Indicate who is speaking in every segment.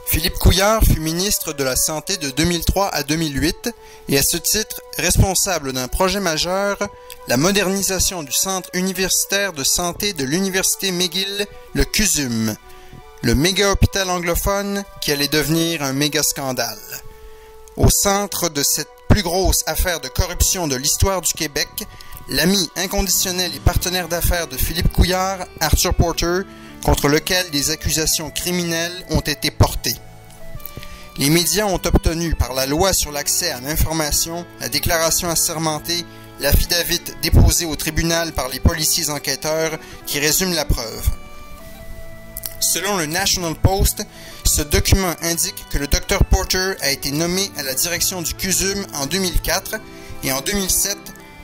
Speaker 1: Philippe Couillard fut ministre de la Santé de 2003 à 2008 et à ce titre responsable d'un projet majeur, la modernisation du Centre universitaire de santé de l'Université McGill, le CUSUM, le méga-hôpital anglophone qui allait devenir un méga-scandale. Au centre de cette plus grosse affaire de corruption de l'histoire du Québec, l'ami inconditionnel et partenaire d'affaires de Philippe Couillard, Arthur Porter, contre lequel des accusations criminelles ont été portées. Les médias ont obtenu par la loi sur l'accès à l'information, la déclaration assermentée, l'affidavit déposé au tribunal par les policiers enquêteurs qui résument la preuve. Selon le National Post, ce document indique que le Dr Porter a été nommé à la direction du CUSUM en 2004 et en 2007,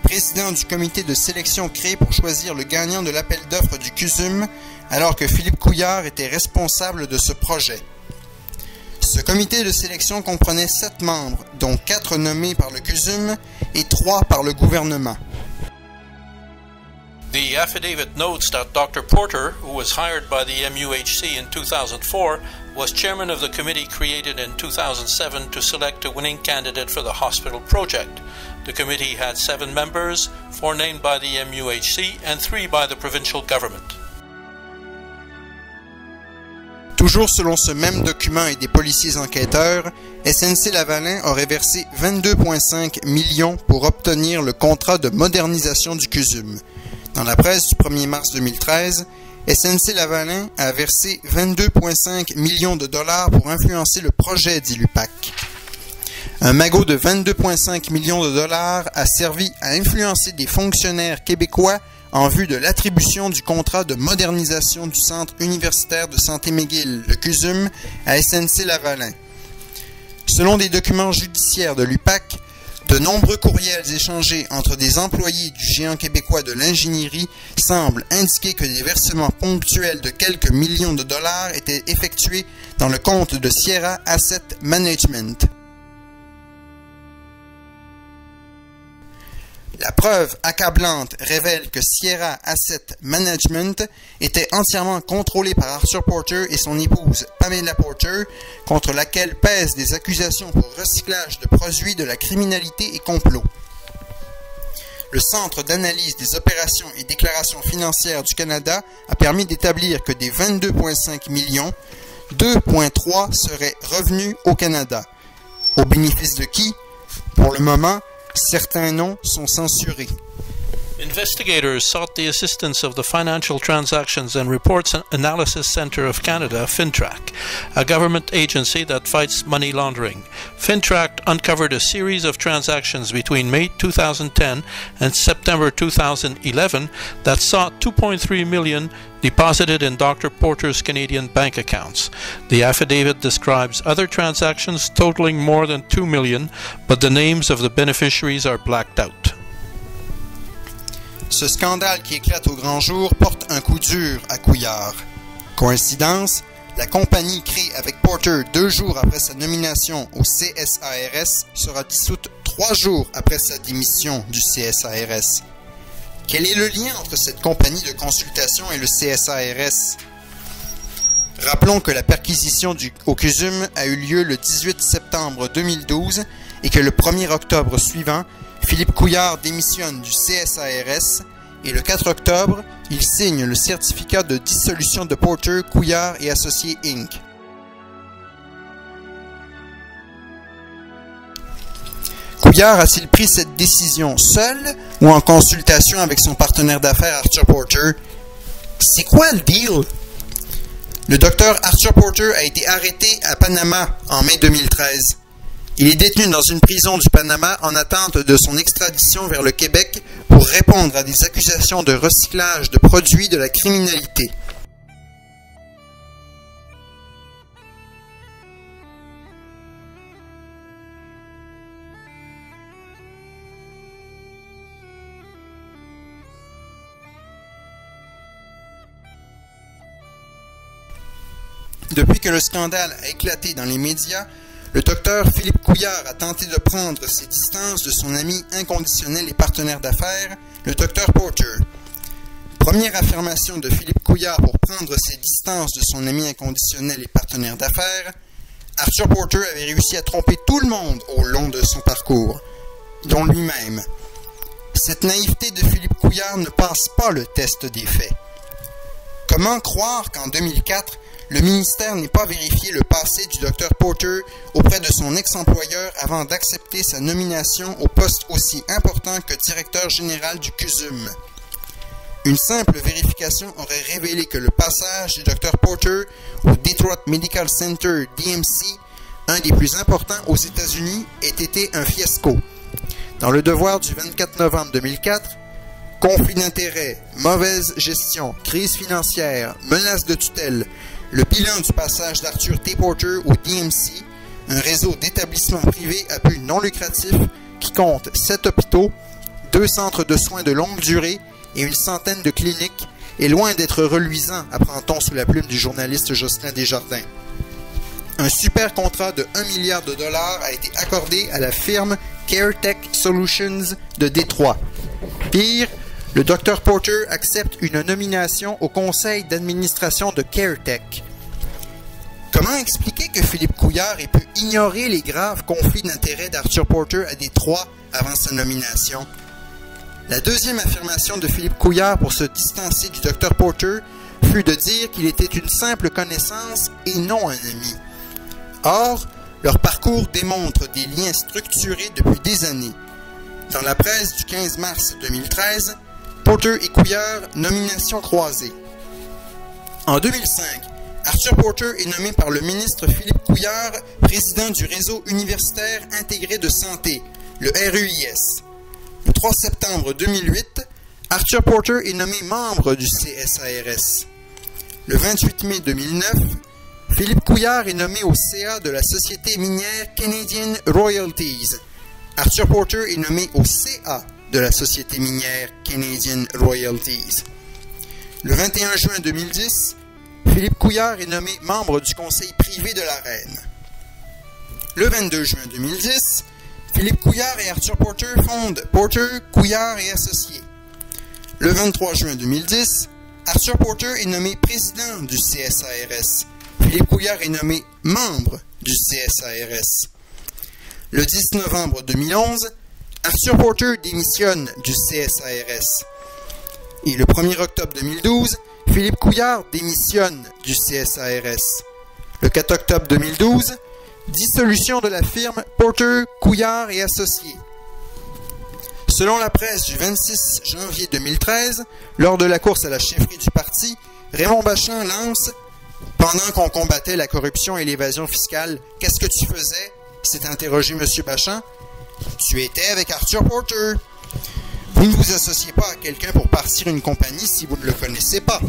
Speaker 1: président du comité de sélection créé pour choisir le gagnant de l'appel d'offres du CUSUM, alors que Philippe Couillard était responsable de ce projet. Ce comité de sélection comprenait 7 membres, dont 4 nommés par le CUSUM et 3 par le gouvernement.
Speaker 2: The affidavit notes that Dr. Porter, who was hired by the MUHC in 2004, was chairman of the committee created in 2007 to select a winning candidate for the hospital project. The committee had 7 members, 4 named by the MUHC and 3 by the provincial government.
Speaker 1: Toujours selon ce même document et des policiers enquêteurs, SNC-Lavalin aurait versé 22,5 millions pour obtenir le contrat de modernisation du CUSUM. Dans la presse du 1er mars 2013, SNC-Lavalin a versé 22,5 millions de dollars pour influencer le projet, dit l'UPAC. Un magot de 22,5 millions de dollars a servi à influencer des fonctionnaires québécois en vue de l'attribution du contrat de modernisation du Centre universitaire de santé McGill, le CUSUM, à SNC-Lavalin. Selon des documents judiciaires de l'UPAC, de nombreux courriels échangés entre des employés du géant québécois de l'ingénierie semblent indiquer que des versements ponctuels de quelques millions de dollars étaient effectués dans le compte de Sierra Asset Management. La preuve accablante révèle que Sierra Asset Management était entièrement contrôlé par Arthur Porter et son épouse Pamela Porter, contre laquelle pèsent des accusations pour recyclage de produits de la criminalité et complot. Le Centre d'analyse des opérations et déclarations financières du Canada a permis d'établir que des 22,5 millions, 2,3 seraient revenus au Canada. Au bénéfice de qui? Pour le moment, certains noms sont censurés.
Speaker 2: Investigators sought the assistance of the Financial Transactions and Reports Analysis Centre of Canada, FINTRAC, a government agency that fights money laundering. FINTRAC uncovered a series of transactions between May 2010 and September 2011 that saw $2.3 million deposited in Dr. Porter's Canadian bank accounts. The affidavit describes other transactions totaling more than $2 million, but the names of the beneficiaries are blacked out.
Speaker 1: Ce scandale qui éclate au grand jour porte un coup dur à Couillard. Coïncidence, la compagnie créée avec Porter 2 jours après sa nomination au CSARS sera dissoute 3 jours après sa démission du CSARS. Quel est le lien entre cette compagnie de consultation et le CSARS? Rappelons que la perquisition au CUSUM a eu lieu le 18 septembre 2012 et que le 1er octobre suivant, Philippe Couillard démissionne du CSARS et le 4 octobre, il signe le certificat de dissolution de Porter, Couillard et Associés Inc. Couillard a-t-il pris cette décision seul ou en consultation avec son partenaire d'affaires Arthur Porter? C'est quoi le deal? Le docteur Arthur Porter a été arrêté à Panama en mai 2013. Il est détenu dans une prison du Panama en attente de son extradition vers le Québec pour répondre à des accusations de recyclage de produits de la criminalité. Depuis que le scandale a éclaté dans les médias, le docteur Philippe Couillard a tenté de prendre ses distances de son ami inconditionnel et partenaire d'affaires, le docteur Porter. Première affirmation de Philippe Couillard pour prendre ses distances de son ami inconditionnel et partenaire d'affaires, Arthur Porter avait réussi à tromper tout le monde au long de son parcours, dont lui-même. Cette naïveté de Philippe Couillard ne passe pas le test des faits. Comment croire qu'en 2004, le ministère n'ait pas vérifié le passé du Dr Porter auprès de son ex-employeur avant d'accepter sa nomination au poste aussi important que directeur général du CUSUM? Une simple vérification aurait révélé que le passage du Dr Porter au Detroit Medical Center DMC, un des plus importants aux États-Unis, ait été un fiasco. Dans le Devoir du 24 novembre 2004, conflit d'intérêts, mauvaise gestion, crise financière, menace de tutelle, le bilan du passage d'Arthur T. Porter au DMC, un réseau d'établissements privés à but non lucratif qui compte 7 hôpitaux, 2 centres de soins de longue durée et une centaine de cliniques, est loin d'être reluisant, apprend-on sous la plume du journaliste Jocelyn Desjardins. Un super contrat de 1 milliard de dollars a été accordé à la firme CareTech Solutions de Détroit. Pire, le Dr Porter accepte une nomination au conseil d'administration de CareTech. Comment expliquer que Philippe Couillard ait pu ignorer les graves conflits d'intérêts d'Arthur Porter à Détroit avant sa nomination? La deuxième affirmation de Philippe Couillard pour se distancer du Dr Porter fut de dire qu'il était une simple connaissance et non un ami. Or, leur parcours démontre des liens structurés depuis des années. Dans la presse du 15 mars 2013, Porter et Couillard, nomination croisée. En 2005, Arthur Porter est nommé par le ministre Philippe Couillard président du Réseau universitaire intégré de santé, le RUIS. Le 3 septembre 2008, Arthur Porter est nommé membre du CSARS. Le 28 mai 2009, Philippe Couillard est nommé au CA de la société minière Canadian Royalties. Arthur Porter est nommé au CA de la société minière Canadian Royalties. Le 21 juin 2010, Philippe Couillard est nommé membre du conseil privé de la Reine. Le 22 juin 2010, Philippe Couillard et Arthur Porter fondent Porter, Couillard et Associés. Le 23 juin 2010, Arthur Porter est nommé président du CSARS. Philippe Couillard est nommé membre du CSARS. Le 10 novembre 2011, Arthur Porter démissionne du CSARS. Et le 1er octobre 2012, Philippe Couillard démissionne du CSARS. Le 4 octobre 2012, dissolution de la firme Porter, Couillard et Associés. Selon la presse du 26 janvier 2013, lors de la course à la chefferie du parti, Raymond Bachand lance « Pendant qu'on combattait la corruption et l'évasion fiscale, qu'est-ce que tu faisais ?» s'est interrogé M. Bachand. « Tu étais avec Arthur Porter. Vous ne vous associez pas à quelqu'un pour partir une compagnie si vous ne le connaissez pas. »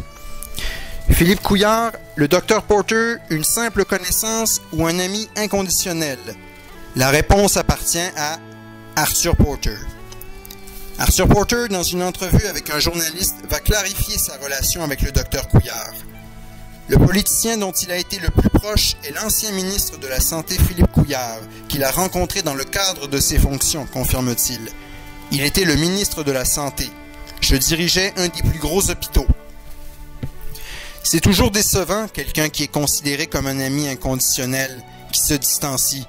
Speaker 1: Philippe Couillard, le Dr Porter, une simple connaissance ou un ami inconditionnel? La réponse appartient à Arthur Porter. Arthur Porter, dans une entrevue avec un journaliste, va clarifier sa relation avec le Dr Couillard. Le politicien dont il a été le plus proche est l'ancien ministre de la Santé Philippe Couillard, qu'il a rencontré dans le cadre de ses fonctions, confirme-t-il. Il était le ministre de la Santé. Je dirigeais un des plus gros hôpitaux. C'est toujours décevant, quelqu'un qui est considéré comme un ami inconditionnel, qui se distancie.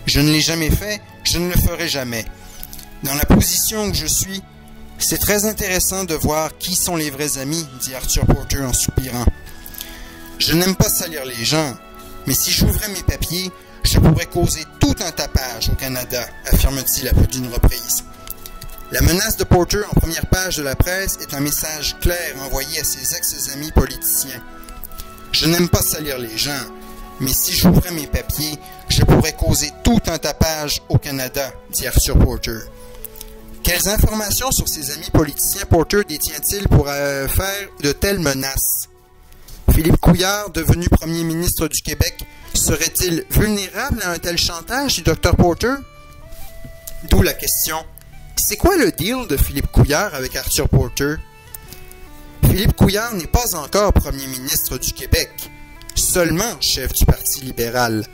Speaker 1: Je ne l'ai jamais fait, je ne le ferai jamais. Dans la position où je suis, c'est très intéressant de voir qui sont les vrais amis, dit Arthur Porter en soupirant. Je n'aime pas salir les gens, mais si j'ouvrais mes papiers, je pourrais causer tout un tapage au Canada, affirme-t-il à plus d'une reprise. La menace de Porter en première page de la presse est un message clair envoyé à ses ex-amis politiciens. Je n'aime pas salir les gens, mais si j'ouvrais mes papiers, je pourrais causer tout un tapage au Canada, dit Arthur Porter. Quelles informations sur ses amis politiciens Porter détient-il pour faire de telles menaces? Philippe Couillard, devenu premier ministre du Québec, serait-il vulnérable à un tel chantage du Dr Porter? D'où la question. C'est quoi le deal de Philippe Couillard avec Arthur Porter? Philippe Couillard n'est pas encore premier ministre du Québec, seulement chef du Parti libéral.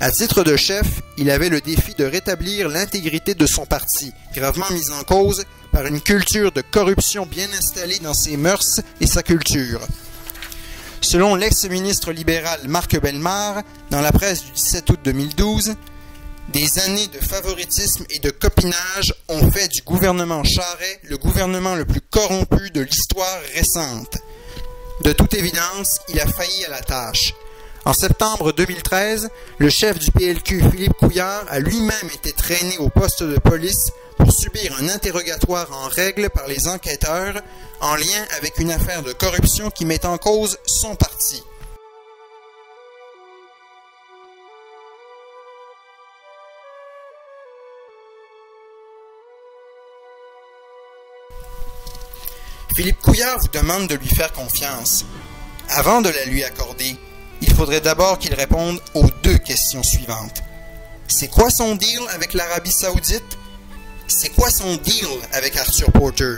Speaker 1: À titre de chef, il avait le défi de rétablir l'intégrité de son parti, gravement mise en cause par une culture de corruption bien installée dans ses mœurs et sa culture. Selon l'ex-ministre libéral Marc Bellemare, dans la presse du 17 août 2012, des années de favoritisme et de copinage ont fait du gouvernement Charest le gouvernement le plus corrompu de l'histoire récente. De toute évidence, il a failli à la tâche. En septembre 2013, le chef du PLQ, Philippe Couillard, a lui-même été traîné au poste de police pour subir un interrogatoire en règle par les enquêteurs en lien avec une affaire de corruption qui met en cause son parti. Philippe Couillard vous demande de lui faire confiance. Avant de la lui accorder, il faudrait d'abord qu'il réponde aux deux questions suivantes. C'est quoi son deal avec l'Arabie Saoudite? C'est quoi son deal avec Arthur Porter?